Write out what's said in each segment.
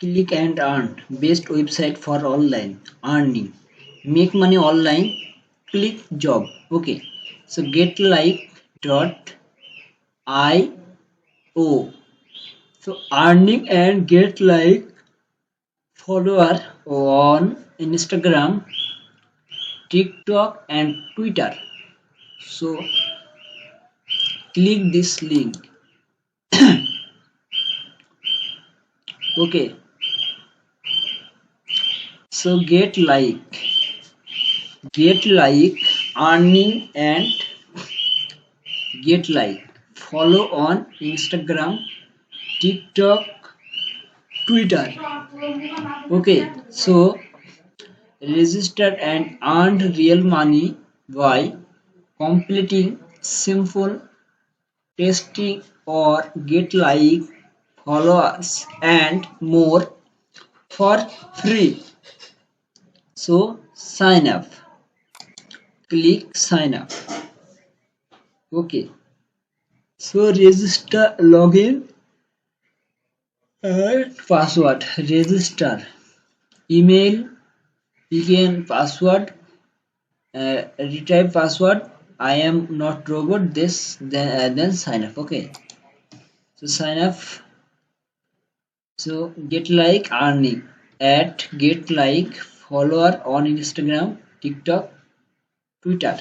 Click and earn. Best website for online earning. Make money online. Click job. Okay. So getLike.io. So earning and get like follower on Instagram, TikTok and Twitter. So click this link. Okay. So get like earning and get like follow on Instagram, TikTok, Twitter. Okay, so register and earn real money by completing simple testing or get like followers and more for free. So sign up. Click sign up. Okay. So register login and password. Register. Email. Begin password. Retype password. I am not robot. This then sign up. Okay. So sign up. So get like earning at get like follower on Instagram, TikTok, Twitter.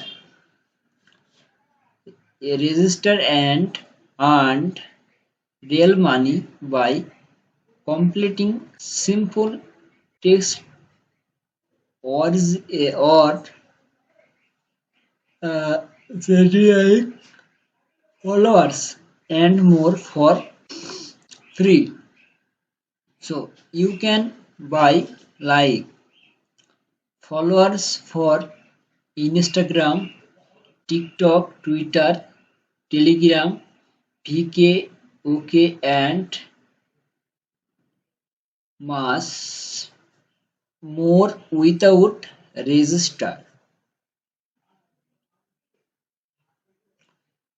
Register and earned real money by completing simple text or like followers and more for free. So you can buy like followers for Instagram, TikTok, Twitter, Telegram, VK, OK and mass more without register.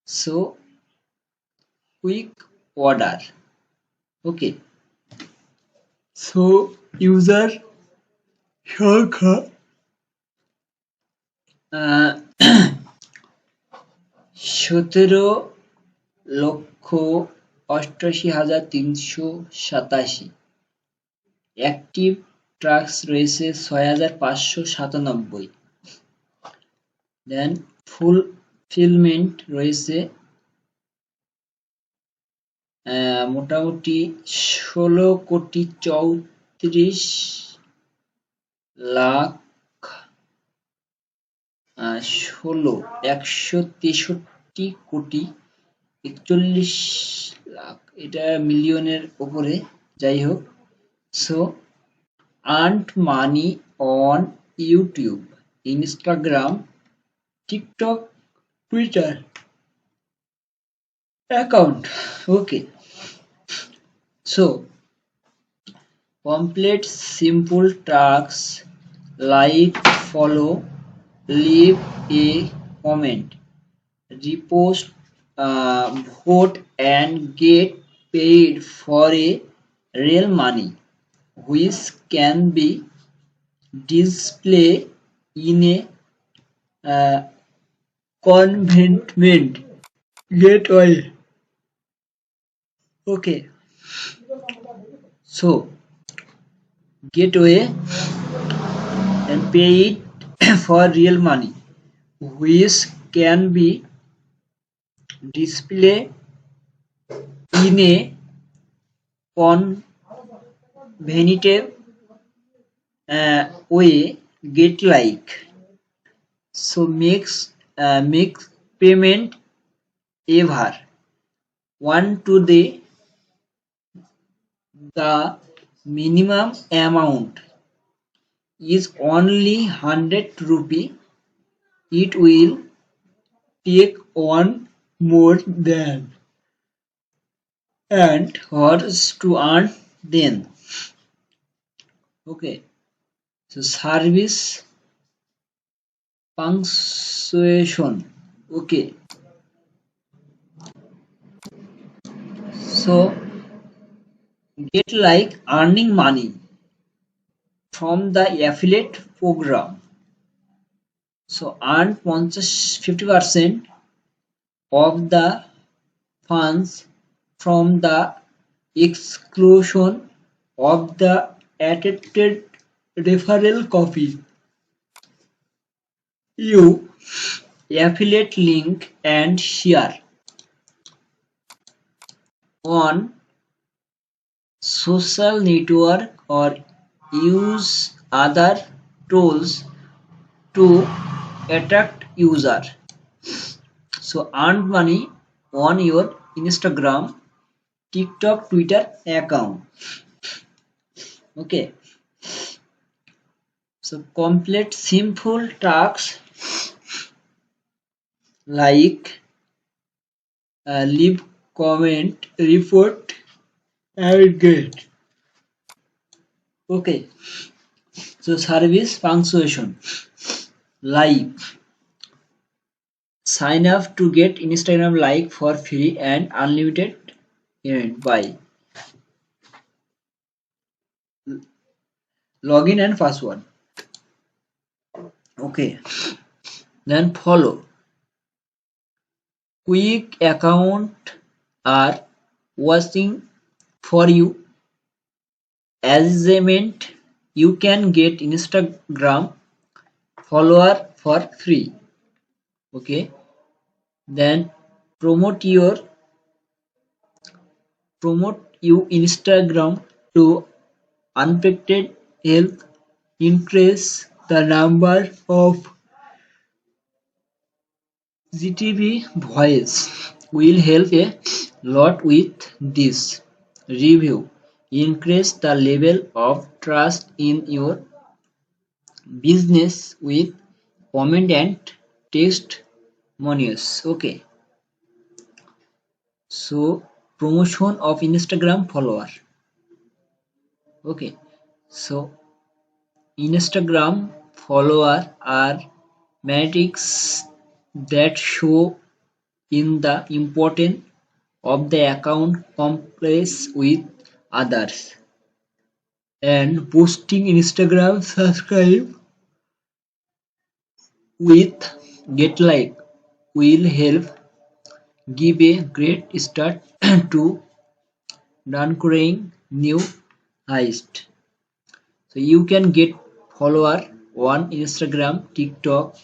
So quick order. Okay. So user সংখ্যা আহ, 17,88,387 active tracks রয়েছে 6,597 দেন fulfilment রয়েছে মোটামুটি 16,34,00,000 1,163,41 এটা মিলিয়নের উপরে যাই হোক so earned money on YouTube, Instagram, TikTok, Twitter account. Okay, so complete simple tasks like follow, leave a comment, repost, vote, and get paid for a real money, which can be displayed in a uh, convenient gateway. Okay, so gateway and pay it for real money, which can be displayed in a convenient way. Get like so makes payment ever one to the minimum amount is only 100 rupee. It will take on more than and hours to earn then. Okay, so service punctuation. Okay, so Get like earning money from the affiliate program. So earn 50% of the funds from the exclusion of the attached referral copy. You affiliate link and share on social network or use other tools to attract user. So earn money on your Instagram, TikTok, Twitter account. Okay. So complete simple tasks like leave comment, report, and get. Okay. So service punctuation like sign up to get Instagram like for free and unlimited event by login and password. Okay. Then follow. Quick account are watching for you. As they meant you can get Instagram follower for free. Okay. Then promote your promote you Instagram to unpaid help increase the number of GTV voice will help a lot with this review. Increase the level of trust in your business with comment and testimonials. Okay, so promotion of Instagram follower. Okay, so Instagram follower are metrics that show in the importance of the account compares with others, and boosting Instagram subscribe with get like will help give a great start to conquering new heights. So you can get follower on Instagram, TikTok,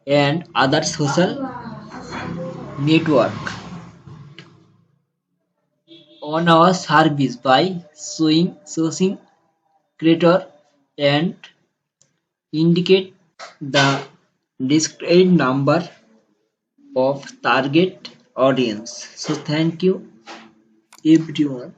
and other social network on our service by sourcing creator and indicate the discrete number of target audience. So thank you everyone.